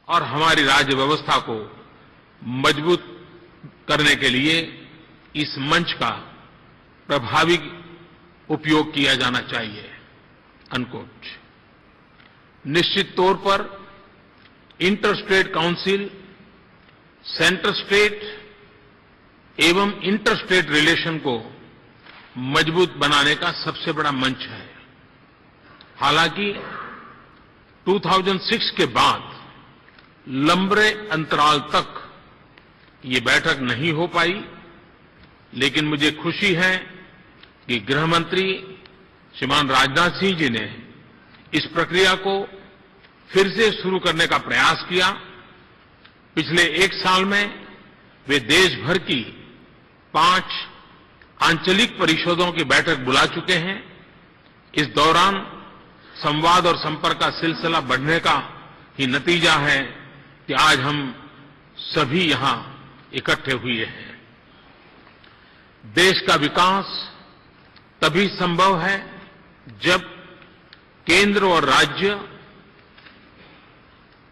और हमारी राज्य व्यवस्था को मजबूत करने के लिए इस मंच का प्रभावी उपयोग किया जाना चाहिए, अनकोट। निश्चित तौर पर inter state council centre state एवं इंटर स्टेट रिलेशन को मजबूत बनाने का सबसे बड़ा मंच है। हालांकि 2006 के बाद लंबे अंतराल तक ये बैठक नहीं हो पाई, लेकिन मुझे खुशी है कि गृह मंत्री श्रीमान राजनाथ सिंह जी ने इस प्रक्रिया को फिर से शुरू करने का प्रयास किया। पिछले एक साल में वे देश भर की 5 आंचलिक परिषदों की बैठक बुला चुके हैं। इस दौरान संवाद और संपर्क का सिलसिला बढ़ने का ही नतीजा है कि आज हम सभी यहां इकट्ठे हुए हैं। देश का विकास तभी संभव है जब केंद्र और राज्य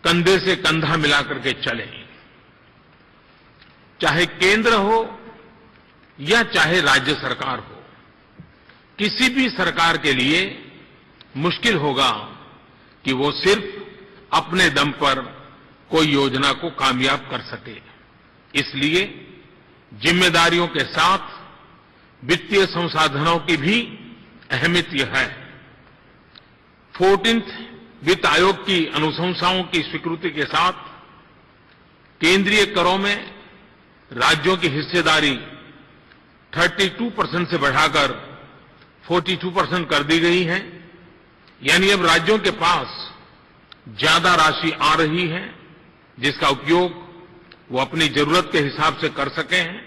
कंधे से कंधा मिलाकर के चले। चाहे केंद्र हो या चाहे राज्य सरकार हो, किसी भी सरकार के लिए मुश्किल होगा कि वो सिर्फ अपने दम पर कोई योजना को कामयाब कर सके। इसलिए जिम्मेदारियों के साथ वित्तीय संसाधनों की भी अहमियत यह है। 14th वित्त आयोग की अनुशंसाओं की स्वीकृति के साथ केंद्रीय करों में राज्यों की हिस्सेदारी 32% से बढ़ाकर 42% कर दी गई है। यानी अब राज्यों के पास ज्यादा राशि आ रही है जिसका उपयोग वो अपनी जरूरत के हिसाब से कर सके हैं।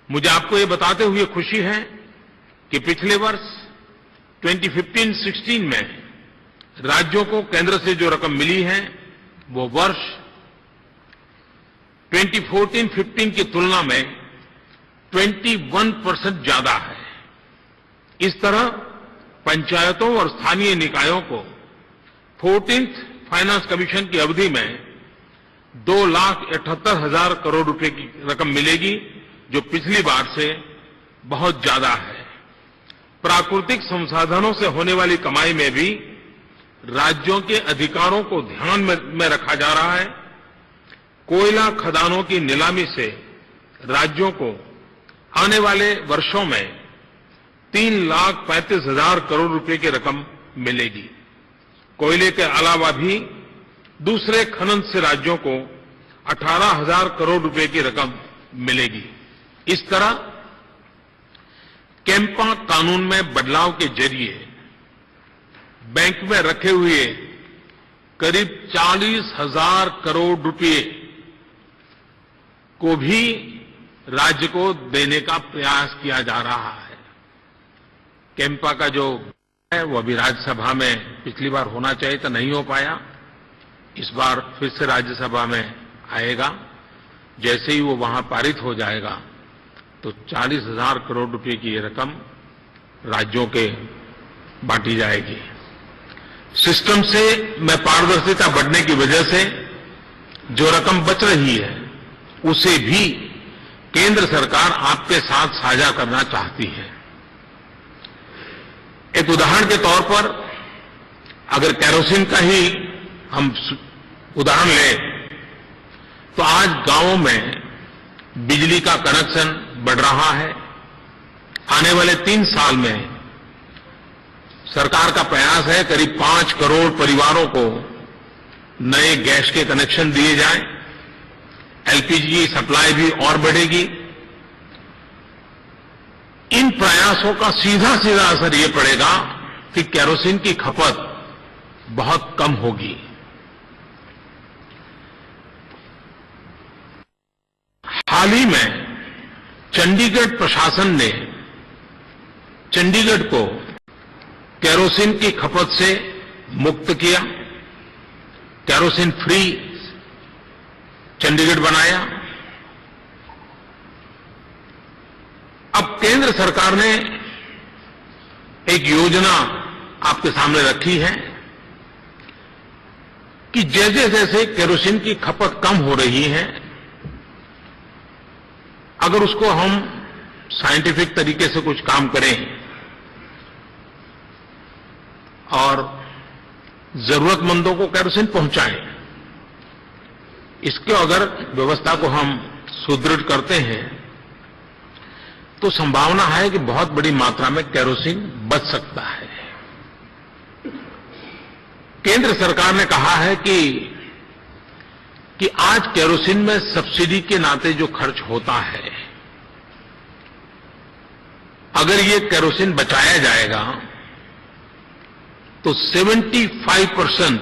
मुझे आपको ये बताते हुए खुशी है कि पिछले वर्ष 2015-16 में राज्यों को केंद्र से जो रकम मिली है वो वर्ष 2014-15 की तुलना में 21% ज्यादा है। इस तरह पंचायतों और स्थानीय निकायों को 14th फाइनेंस कमीशन की अवधि में 2,78,000 करोड़ रुपए की रकम मिलेगी, जो पिछली बार से बहुत ज्यादा है। प्राकृतिक संसाधनों से होने वाली कमाई में भी राज्यों के अधिकारों को ध्यान में रखा जा रहा है। कोयला खदानों की नीलामी से राज्यों को आने वाले वर्षों में 3,35,000 करोड़ रुपए की रकम मिलेगी। कोयले के अलावा भी दूसरे खनन से राज्यों को 18,000 करोड़ रुपए की रकम मिलेगी। इस तरह कैम्पा कानून में बदलाव के जरिए बैंक में रखे हुए करीब 40,000 करोड़ रुपए को भी राज्य को देने का प्रयास किया जा रहा है। कैम्पा का जो है वो अभी राज्यसभा में पिछली बार होना चाहिए तो नहीं हो पाया, इस बार फिर से राज्यसभा में आएगा। जैसे ही वो वहां पारित हो जाएगा तो 40,000 करोड़ रुपए की ये रकम राज्यों के बांटी जाएगी। सिस्टम से में पारदर्शिता बढ़ने की वजह से जो रकम बच रही है उसे भी केंद्र सरकार आपके साथ साझा करना चाहती है। एक उदाहरण के तौर पर अगर केरोसिन का ही हम उदाहरण लें तो आज गांवों में बिजली का कनेक्शन बढ़ रहा है। आने वाले 3 साल में सरकार का प्रयास है करीब 5 करोड़ परिवारों को नए गैस के कनेक्शन दिए जाएं। एलपीजी सप्लाई भी और बढ़ेगी। इन प्रयासों का सीधा सीधा असर ये पड़ेगा कि केरोसिन की खपत बहुत कम होगी। हाल ही में चंडीगढ़ प्रशासन ने चंडीगढ़ को केरोसिन की खपत से मुक्त किया, केरोसिन फ्री चंडीगढ़ बनाया। अब केंद्र सरकार ने एक योजना आपके सामने रखी है कि जैसे जैसे केरोसिन की खपत कम हो रही है, अगर उसको हम साइंटिफिक तरीके से कुछ काम करें और जरूरतमंदों को केरोसिन पहुंचाएं, इसके अगर व्यवस्था को हम सुदृढ़ करते हैं तो संभावना है कि बहुत बड़ी मात्रा में केरोसिन बच सकता है। केंद्र सरकार ने कहा है कि आज केरोसिन में सब्सिडी के नाते जो खर्च होता है, अगर ये केरोसिन बचाया जाएगा तो 75%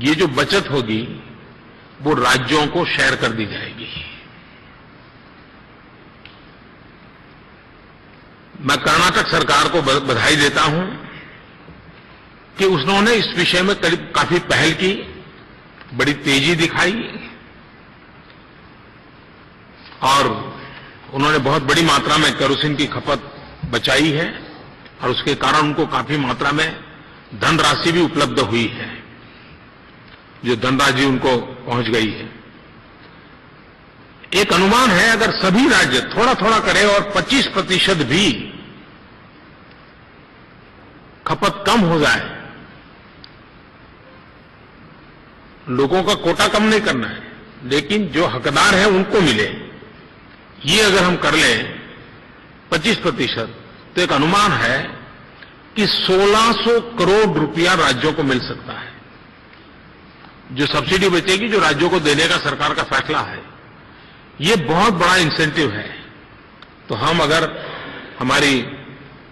ये जो बचत होगी वो राज्यों को शेयर कर दी जाएगी। मैं कर्नाटक सरकार को बधाई देता हूं कि उन्होंने इस विषय में काफी पहल की, बड़ी तेजी दिखाई और उन्होंने बहुत बड़ी मात्रा में केरोसिन की खपत बचाई है और उसके कारण उनको काफी मात्रा में धनराशि भी उपलब्ध हुई है, जो धनराशि उनको पहुंच गई है। एक अनुमान है, अगर सभी राज्य थोड़ा थोड़ा करें और 25% भी खपत कम हो जाए, लोगों का कोटा कम नहीं करना है, लेकिन जो हकदार है उनको मिले, ये अगर हम कर लें 25%, तो एक अनुमान है कि 1600 करोड़ रुपया राज्यों को मिल सकता है। जो सब्सिडी बचेगी, जो राज्यों को देने का सरकार का फैसला है, ये बहुत बड़ा इंसेंटिव है। तो हम अगर हमारी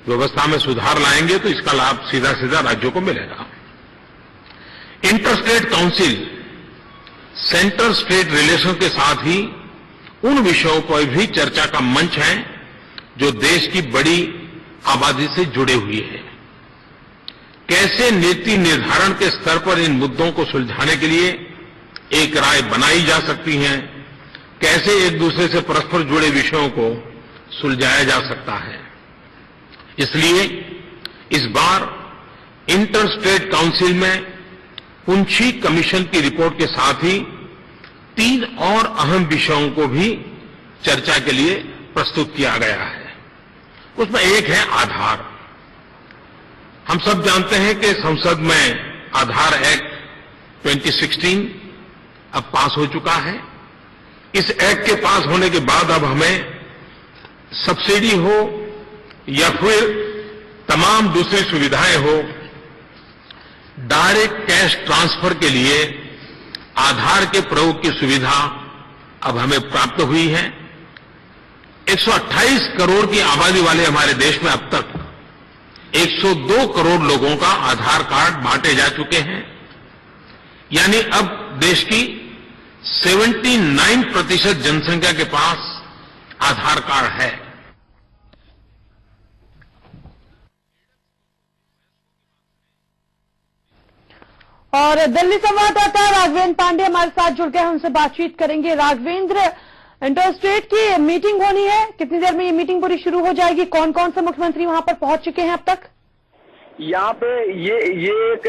व्यवस्था में सुधार लाएंगे तो इसका लाभ सीधा सीधा राज्यों को मिलेगा। Inter-state council centre state relation के साथ ही उन विषयों पर भी चर्चा का मंच है जो देश की बड़ी आबादी से जुड़े हुए हैं। कैसे नीति निर्धारण के स्तर पर इन मुद्दों को सुलझाने के लिए एक राय बनाई जा सकती है, कैसे एक दूसरे से परस्पर जुड़े विषयों को सुलझाया जा सकता है। इसलिए इस बार इंटर स्टेट काउंसिल में पुंछी कमीशन की रिपोर्ट के साथ ही 3 और अहम विषयों को भी चर्चा के लिए प्रस्तुत किया गया है। उसमें एक है आधार। हम सब जानते हैं कि संसद में आधार एक्ट 2016 अब पास हो चुका है। इस एक्ट के पास होने के बाद अब हमें सब्सिडी हो या फिर तमाम दूसरी सुविधाएं हो, डायरेक्ट कैश ट्रांसफर के लिए आधार के प्रयोग की सुविधा अब हमें प्राप्त हुई है। 128 करोड़ की आबादी वाले हमारे देश में अब तक 102 करोड़ लोगों का आधार कार्ड बांटे जा चुके हैं, यानी अब देश की 79% जनसंख्या के पास आधार कार्ड है। और दिल्ली संवाददाता राघवेंद्र पांडे हमारे साथ जुड़ गए, उनसे बातचीत करेंगे। राघवेंद्र, इंटर स्टेट की मीटिंग होनी है, कितनी देर में ये मीटिंग पूरी शुरू हो जाएगी? कौन कौन से मुख्यमंत्री वहां पर पहुंच चुके हैं अब तक? यहाँ पे ये एक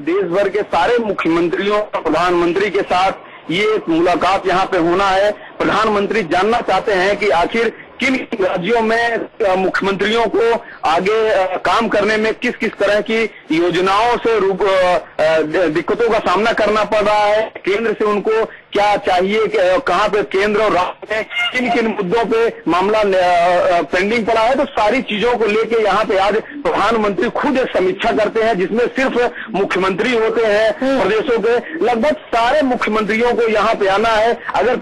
देश भर के सारे मुख्यमंत्रियों, प्रधानमंत्री के साथ ये एक मुलाकात यहाँ पे होना है। प्रधानमंत्री जानना चाहते हैं कि आखिर किन राज्यों में मुख्यमंत्रियों को आगे काम करने में किस किस तरह की योजनाओं से दिक्कतों का सामना करना पड़ रहा है, केंद्र से उनको क्या चाहिए, कहाँ पे केंद्र और राज्य में किन किन मुद्दों पे मामला पेंडिंग पड़ा है। तो सारी चीजों को लेके यहाँ पे आज प्रधानमंत्री खुद एक समीक्षा करते हैं, जिसमें सिर्फ मुख्यमंत्री होते हैं प्रदेशों के। लगभग सारे मुख्यमंत्रियों को यहाँ पे आना है। अगर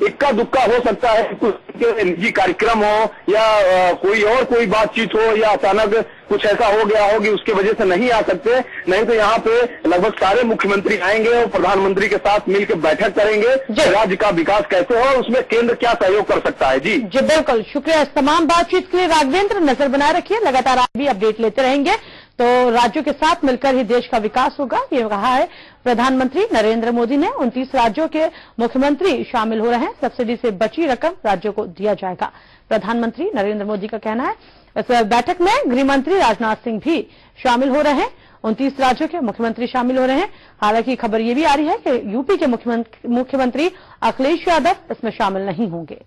इक्का दुक्का हो सकता है, कुछ निजी कार्यक्रम हो या कोई बातचीत हो या अचानक कुछ ऐसा हो गया हो कि उसकी वजह से नहीं आ सकते, नहीं तो यहाँ पे लगभग सारे मुख्यमंत्री आएंगे और प्रधानमंत्री के साथ मिलकर बैठक करेंगे। राज्य का विकास कैसे हो, उसमें केंद्र क्या सहयोग कर सकता है। जी बिल्कुल, शुक्रिया इस तमाम बातचीत के लिए राघवेंद्र। नजर बनाए रखिए, लगातार आप भी अपडेट लेते रहेंगे तो राज्यों के साथ मिलकर ही देश का विकास होगा, ये कहा है प्रधानमंत्री नरेंद्र मोदी ने। 29 राज्यों के मुख्यमंत्री शामिल हो रहे हैं, सब्सिडी से बची रकम राज्यों को दिया जाएगा, प्रधानमंत्री नरेंद्र मोदी का कहना है। इस बैठक में गृह मंत्री राजनाथ सिंह भी शामिल हो रहे हैं 29 राज्यों के मुख्यमंत्री शामिल हो रहे हैं। हालांकि खबर यह भी आ रही है कि यूपी के मुख्यमंत्री अखिलेश यादव इसमें शामिल नहीं होंगे।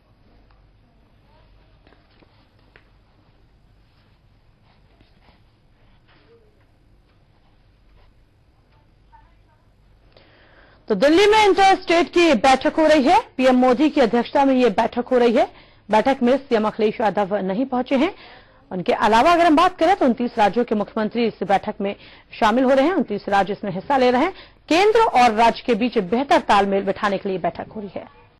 तो दिल्ली में इंटर स्टेट की बैठक हो रही है। पीएम मोदी की अध्यक्षता में यह बैठक हो रही है। बैठक में सीएम अखिलेश यादव नहीं पहुंचे हैं। उनके अलावा अगर हम बात करें तो 29 राज्यों के मुख्यमंत्री इस बैठक में शामिल हो रहे हैं। 29 राज्य इसमें हिस्सा ले रहे हैं। केंद्र और राज्य के बीच बेहतर तालमेल बिठाने के लिए बैठक हो रही है।